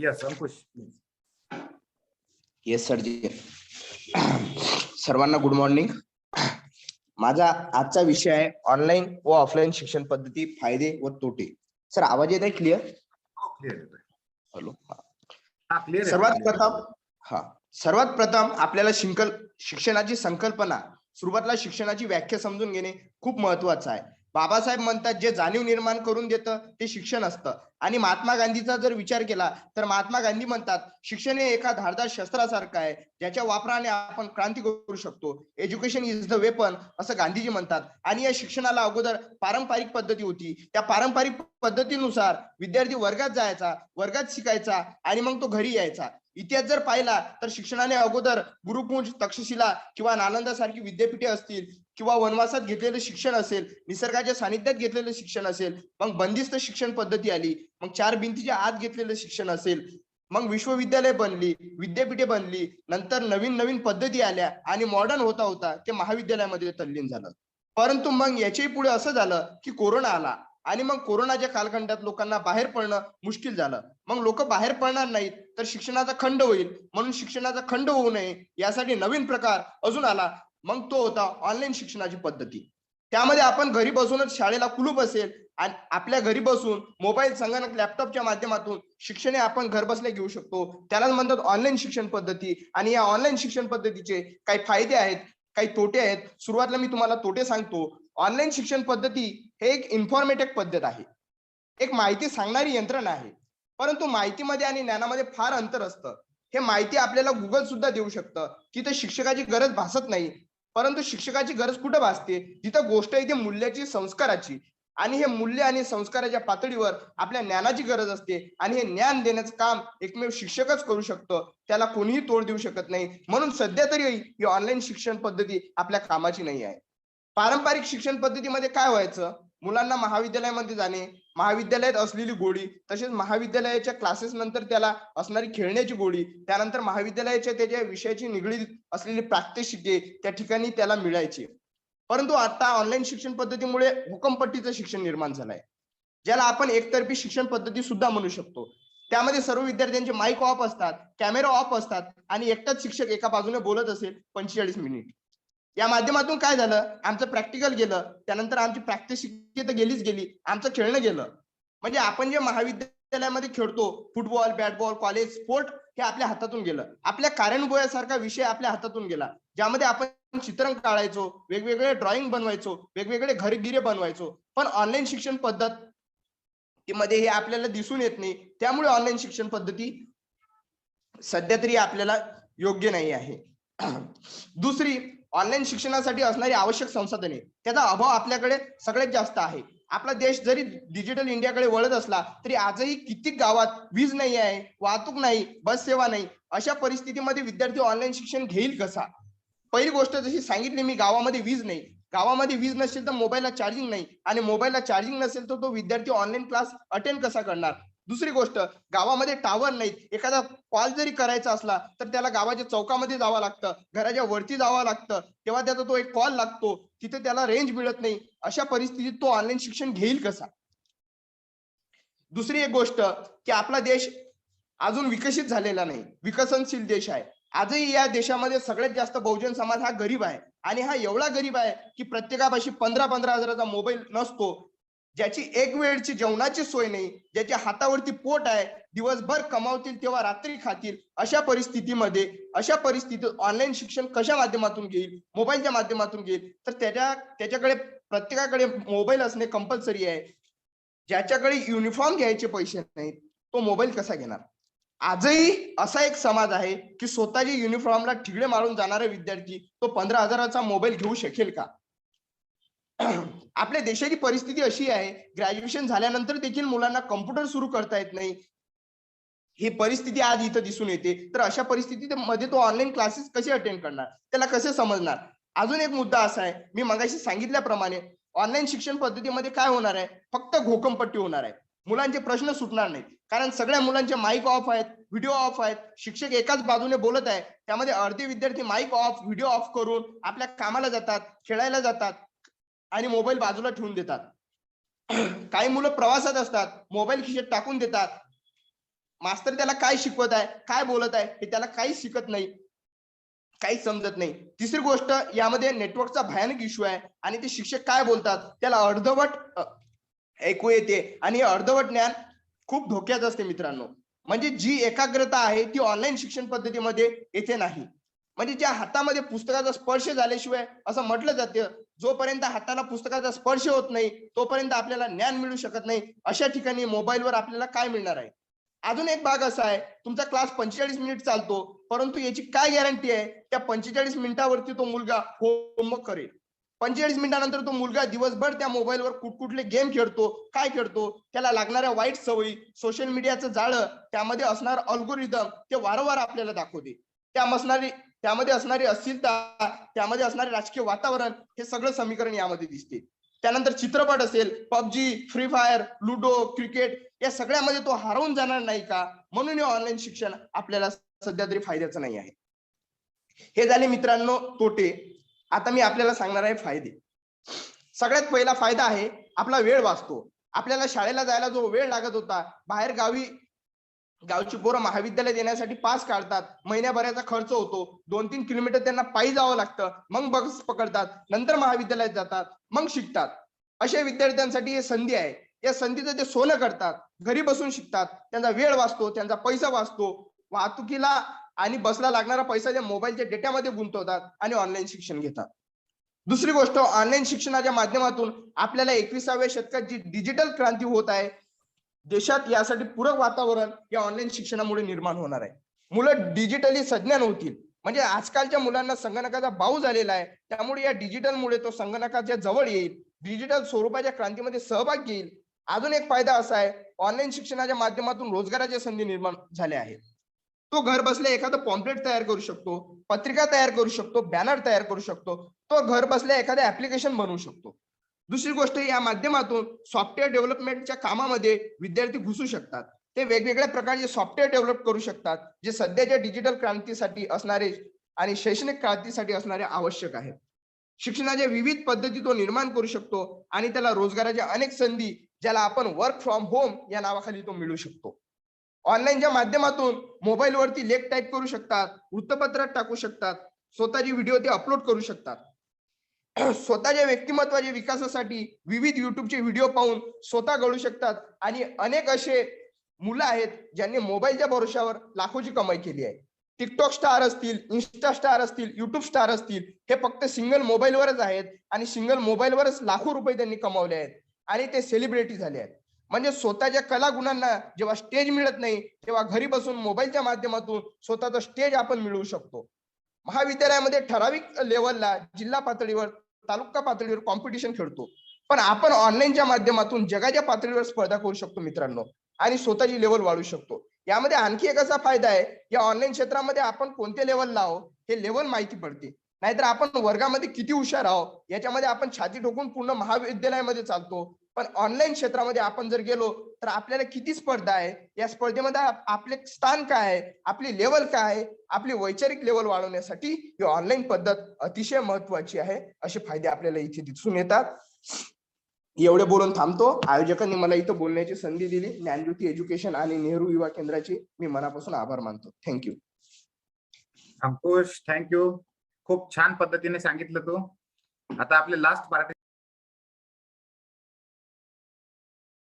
Yes, Ankush. Yes sir जी. सर्वांना good morning. माझा आजचा विषय आहे ऑनलाईन व ऑफलाईन शिक्षण पद्धती, फायदे व तोटे. सर आवाज येत आहे क्लिअर? हॅलो. सर्वात प्रथम आपल्याला शिक्षणाची संकल्पना, सुरुवातीला शिक्षणाची व्याख्या समजून घेणे खूप महत्वाचं आहे. बाबासाहेब म्हणतात, जे जाणीव निर्माण करून देतं ते शिक्षण असतं. आणि महात्मा गांधीचा जर विचार केला तर महात्मा गांधी म्हणतात, शिक्षण हे एका धारदार शस्त्रासारखं आहे, ज्याच्या वापराने आपण क्रांती करू शकतो. एज्युकेशन इज द वेपन, असं गांधीजी म्हणतात. आणि या शिक्षणाला अगोदर पारंपरिक पद्धती होती. त्या पारंपरिक पद्धतीनुसार विद्यार्थी वर्गात जायचा, वर्गात शिकायचा आणि मग तो घरी यायचा. इतिहास जर पाहिला तर शिक्षणाने अगोदर गुरुकुंज, तक्षशिला किंवा नालंदा सारखी विद्यापीठे असतील, किंवा वनवासात घेतलेलं शिक्षण असेल, निसर्गाच्या सानिध्यात घेतलेलं शिक्षण असेल, मग बंदिस्त शिक्षण पद्धती आली, मग 4 भिंतीच्या आत घेतलेलं शिक्षण असेल, मग विश्वविद्यालय बनली, विद्यापीठे बनली, नंतर नवीन नवीन पद्धती आल्या आणि मॉडर्न होता होता ते महाविद्यालयामध्ये तल्लीन झालं. परंतु मग याच्याही पुढे असं झालं की कोरोना आला आणि मग कोरोनाच्या कालखंडात लोकांना बाहेर पडणं मुश्किल झालं. मग लोक बाहेर पडणार नाहीत तर शिक्षणाचा खंड होईल, म्हणून शिक्षणाचा खंड होऊ नये यासाठी नवीन प्रकार अजून आला. मग तो होता ऑनलाईन शिक्षणाची पद्धती. त्यामध्ये आपण घरी बसूनच, शाळेला कुलूप असेल आणि आपल्या घरी बसून मोबाईल, संगणक, लॅपटॉपच्या माध्यमातून शिक्षण आपण घर बसल्या घेऊ शकतो. त्यालाच म्हणतात ऑनलाईन शिक्षण पद्धती. आणि या ऑनलाईन शिक्षण पद्धतीचे काही फायदे आहेत, काही तोटे आहेत. सुरुवातीला मी तुम्हाला तोटे सांगतो. ऑनलाईन शिक्षण पद्धती हे एक इन्फॉर्मेटिव्ह पद्धत आहे, एक माहिती सांगणारी यंत्रणा आहे. परंतु माहितीमध्ये आणि ज्ञानामध्ये फार अंतर असतं. हे माहिती आपल्याला गुगल सुद्धा देऊ शकतं. तिथे शिक्षकाची गरज भासत नाही. परंतु शिक्षकाची गरज कुठं भासते? जिथं गोष्ट आहे ती मूल्याची, संस्काराची. आणि हे मूल्य आणि संस्काराच्या पातळीवर आपल्या ज्ञानाची गरज असते. आणि हे ज्ञान देण्याचं काम एकमेव शिक्षकच करू शकतो. त्याला कोणीही तोड देऊ शकत नाही. म्हणून सध्या तरी ही ऑनलाईन शिक्षण पद्धती आपल्या कामाची नाही आहे. पारंपरिक शिक्षण पद्धतीमध्ये काय व्हायचं? मुलांना महाविद्यालयामध्ये जाणे, महाविद्यालयात असलेली गोडी, तसेच महाविद्यालयाच्या क्लासेस नंतर त्याला असणारी खेळण्याची गोडी, त्यानंतर महाविद्यालयाच्या त्याच्या विषयाची निगडीत असलेली प्रात्यक्षिके त्या ठिकाणी त्याला मिळायची. परंतु आता ऑनलाईन शिक्षण पद्धतीमुळे हुकमपट्टीचं शिक्षण निर्माण झालंय, ज्याला आपण एकतर्फी शिक्षण पद्धती सुद्धा म्हणू शकतो. त्यामध्ये सर्व विद्यार्थ्यांचे माईक ऑफ असतात, कॅमेरा ऑफ असतात आणि एकटाच शिक्षक एका बाजूने बोलत असेल 45 मिनिट. या माध्यमातून काय झालं? आमचं प्रॅक्टिकल गेलं, त्यानंतर आमची प्रॅक्टिस तर गेलीच गेली, आमचं खेळणं गेलं. म्हणजे आपण जे महाविद्यालयामध्ये खेळतो, फुटबॉल, बॅटबॉल, कॉलेज, स्पोर्ट, हे आपल्या हातातून गेलं. आपल्या कार्यानुभवासारखा विषय आपल्या हातातून गेला, ज्यामध्ये आपण चित्रण काढायचो, वेगवेगळे ड्रॉइंग बनवायचो, वेगवेगळे घरगिरे बनवायचो. पण ऑनलाईन शिक्षण पद्धतीमध्ये हे आपल्याला दिसून येत नाही. त्यामुळे ऑनलाईन शिक्षण पद्धती सध्या तरी आपल्याला योग्य नाही आहे. दुसरी, ऑनलाईन शिक्षणासाठी असणारी आवश्यक संसाधने, त्याचा अभाव आपल्याकडे सगळ्यात जास्त आहे. आपला देश जरी डिजिटल इंडियाकडे वळत असला तरी आजही कित्येक गावात वीज नाही आहे, वाहतूक नाही, बस सेवा नाही. अशा परिस्थितीमध्ये विद्यार्थी ऑनलाईन शिक्षण घेईल कसा? पहिली गोष्ट, जशी सांगितली मी, गावामध्ये वीज नाही. गावामध्ये वीज नसेल तर मोबाईलला चार्जिंग नाही, आणि मोबाईलला चार्जिंग नसेल तर तो विद्यार्थी ऑनलाईन क्लास अटेंड कसा करणार? दुसरी गोष्ट, गावामध्ये टावर नाहीत. एखादा कॉल जरी करायचा असला तर त्याला गावाच्या चौकामध्ये जावं लागतं, घराच्या वरती जावं लागतं, तेव्हा त्याचा तो एक कॉल लागतो, तिथे त्याला रेंज मिळत नाही. अशा परिस्थितीत तो ऑनलाईन शिक्षण घेईल कसा? दुसरी एक गोष्ट, की आपला देश अजून विकसित झालेला नाही, विकसनशील देश आहे. आजही या देशामध्ये सगळ्यात जास्त बहुजन समाज हा गरीब आहे. आणि हा एवढा गरीब आहे की प्रत्येकापाशी 15-15 हजाराचा मोबाईल नसतो, ज्याची एक वेळची जेवणाची सोय नाही, ज्याच्या हातावरती पोट आहे, दिवसभर कमावतील तेव्हा रात्री खातील. अशा परिस्थितीत ऑनलाईन शिक्षण कशा माध्यमातून घेईल? मोबाईलच्या माध्यमातून घेईल. तर त्याच्याकडे, प्रत्येकाकडे मोबाईल असणे कंपल्सरी आहे. ज्याच्याकडे युनिफॉर्म घ्यायचे पैसे नाहीत तो मोबाईल कसा घेणार? आजही असा एक समाज आहे की स्वतःच्या युनिफॉर्मला ठिगळे मारून जाणारा विद्यार्थी तो 15 हजाराचा मोबाईल घेऊ शकेल का? आपल्या देशाची परिस्थिती अशी आहे, ग्रॅज्युएशन झाल्यानंतर देखील मुलांना कम्प्युटर सुरू करता येत नाही. ही परिस्थिती आज इथं दिसून येते. तर अशा परिस्थितीमध्ये तो ऑनलाईन क्लासेस कसे अटेंड करणार? त्याला कसे समजणार? अजून एक मुद्दा असा आहे, मी मगाशी सांगितल्याप्रमाणे ऑनलाईन शिक्षण पद्धतीमध्ये काय होणार आहे? फक्त घोकंपट्टी होणार आहे. मुलांचे प्रश्न सुटणार नाहीत, कारण सगळ्या मुलांचे माईक ऑफ आहेत, व्हिडिओ ऑफ आहेत. शिक्षक एकाच बाजूने बोलत आहे, त्यामध्ये अर्धे विद्यार्थी माईक ऑफ, व्हिडिओ ऑफ करून आपल्या कामाला जातात, खेळायला जातात आणि मोबाईल बाजूला ठेवून देतात. काही मुलं प्रवासात असतात, मोबाईल खिशात टाकून देतात. मास्तर त्याला काय शिकवत आहे, काय बोलत आहे हे त्याला काही शिकत नाही, काही समजत नाही. तिसरी गोष्ट, यामध्ये नेटवर्कचा भयानक इश्यू आहे आणि ते शिक्षक काय बोलतात त्याला अर्धवट ऐकू येते आणि हे अर्धवट ज्ञान खूप धोक्याचं असते मित्रांनो. म्हणजे जी एकाग्रता आहे ती ऑनलाईन शिक्षण पद्धतीमध्ये येथे नाही. म्हणजे ज्या हातामध्ये पुस्तकाचा स्पर्श झाल्याशिवाय असं म्हटलं जातं, जोपर्यंत हाताला पुस्तकाचा स्पर्श होत नाही तोपर्यंत आपल्याला ज्ञान मिळू शकत नाही. अशा ठिकाणी मोबाईलवर आपल्याला काय मिळणार आहे? अजून एक भाग असा आहे, तुमचा क्लास 45 मिनिट चालतो, परंतु याची काय गॅरंटी आहे त्या 45 मिनिटावरती तो मुलगा होमवर्क करेल? 45 मिनिटानंतर तो मुलगा दिवसभर त्या मोबाईलवर कुठकुठले गेम खेळतो, काय खेळतो, त्याला लागणाऱ्या वाईट सवयी, सोशल मीडियाचं जाळं, त्यामध्ये असणार अल्गोरिदम ते वारंवार आपल्याला दाखवते. त्यामध्ये असणारी अस्थिरता, त्यामध्ये असणारे राजकीय वातावरण, हे सगळं समीकरण यामध्ये दिसते. त्यानंतर चित्रपट असेल, PUBG, free fire, ludo, cricket, या सगळ्यामध्ये तो हरवून जाणार नाही का? म्हणून हे ऑनलाईन शिक्षण आपल्याला सध्या तरी फायद्याचं नाही आहे. हे झाले मित्रांनो तोटे. आता मी आपल्याला सांगणार आहे फायदे. सगळ्यात पहिला फायदा आहे, आपला वेळ वाचतो. आपल्याला शाळेला जायला जो वेळ लागत होता, बाहेर गावची पोरं महाविद्यालय देण्यासाठी पास काढतात, महिन्याभराचा खर्च होतो, 2-3 किलोमीटर त्यांना पायी जावं लागतं, मग बस पकडतात, नंतर महाविद्यालयात जातात, मग शिकतात. अशा विद्यार्थ्यांसाठी ही संधी आहे. या संधीचं ते सोनं करतात, घरी बसून शिकतात, त्यांचा वेळ वाचतो, त्यांचा पैसा वाचतो, वाहतुकीला आणि बसला लागणारा पैसा त्या मोबाईलच्या डेटामध्ये गुंतवतात आणि ऑनलाईन शिक्षण घेतात. दुसरी गोष्ट, ऑनलाईन शिक्षणाच्या माध्यमातून आपल्याला 21व्या शतकात जी डिजिटल क्रांती होत आहे, देशात यासाठी पूरक वातावरण या ऑनलाईन शिक्षणामुळे निर्माण होणार आहे. मुलं डिजिटली सज्ञान होतील. म्हणजे आजकालच्या मुलांना संगणकाचा बाऊ झालेला आहे, त्यामुळे या डिजिटलमुळे तो संगणकाच्या जवळ येईल, डिजिटल स्वरूपाच्या क्रांतीमध्ये सहभाग घेईल. अजून एक फायदा असा आहे, ऑनलाईन शिक्षणाच्या माध्यमातून रोजगाराच्या संधी निर्माण झाल्या आहेत. तो घर बसल्या एखादं पॉम्पलेट तयार करू शकतो, पत्रिका तयार करू शकतो, बॅनर तयार करू शकतो, तो घर बसल्या एखादं ऍप्लिकेशन बनवू शकतो. दुसरी गोष्ट, या माध्यमातून सॉफ्टवेअर डेव्हलपमेंटच्या कामामध्ये विद्यार्थी घुसू शकतात. ते वेगवेगळ्या प्रकारचे सॉफ्टवेअर डेव्हलप करू शकतात, जे सध्याच्या डिजिटल क्रांतीसाठी असणारे आणि शैक्षणिक क्रांतीसाठी असणारे आवश्यक आहेत. शिक्षणाच्या विविध पद्धती तो निर्माण करू शकतो आणि त्याला रोजगाराच्या अनेक संधी, ज्याला आपण वर्क फ्रॉम होम या नावाखाली, तो मिळू शकतो. ऑनलाईनच्या माध्यमातून मोबाईलवरती लेख टाईप करू शकतात, वृत्तपत्रात टाकू शकतात, स्वतःची व्हिडिओ ते अपलोड करू शकतात. स्वतःच्या व्यक्तिमत्वाच्या विकासासाठी विविध युट्यूबचे व्हिडिओ पाहून स्वतः घडू शकतात आणि अनेक असे मुलं आहेत ज्यांनी मोबाईलच्या भरोश्यावर लाखोची कमाई केली आहे. टिकटॉक स्टार असतील, इन्स्टा स्टार असतील, युट्यूब स्टार असतील, हे फक्त सिंगल मोबाईलवरच आहेत आणि सिंगल मोबाईलवरच लाखो रुपये त्यांनी कमावले आहेत आणि ते सेलिब्रिटी झाले आहेत. म्हणजे स्वतःच्या कलागुणांना जेव्हा स्टेज मिळत नाही, तेव्हा घरी बसून मोबाईलच्या माध्यमातून स्वतःचा स्टेज आपण मिळवू शकतो. महाविद्यालयामध्ये ठराविक लेवलला, जिल्हा पातळीवर, तालुका पातळीवर कॉम्पिटिशन खेळतो, पण आपण ऑनलाईनच्या माध्यमातून जगाच्या पातळीवर स्पर्धा करू शकतो मित्रांनो आणि स्वतःची लेवल वाढवू शकतो. यामध्ये आणखी एक असा फायदा आहे, या ऑनलाईन क्षेत्रामध्ये आपण कोणत्या लेवलला आहोत हे लेवल माहिती पडते. नाहीतर आपण वर्गामध्ये किती हुशार आहोत याच्यामध्ये आपण छाती ठोकून पूर्ण महाविद्यालयामध्ये चालतो, पण ऑनलाईन क्षेत्रामध्ये आपण जर गेलो तर आपल्याला किती स्पर्धा आहे, या स्पर्धेमध्ये आपले स्थान काय आहे, आपली लेवल काय आहे, आपली वैचारिक लेवल वाढवण्यासाठी ही ऑनलाईन पद्धत अतिशय महत्वाची आहे. असे फायदे आपल्याला इथे दिसून येतात. एवढे बोलून थांबतो. आयोजकांनी मला इथं बोलण्याची संधी दिली. ज्ञानज्योती एज्युकेशन आणि नेहरू युवा केंद्राचे मी मनापासून आभार मानतो. थँक्यू. अंकुश, थँक्यू. खूप छान पद्धतीने सांगितलं तू. आता आपले लास्ट पार्ट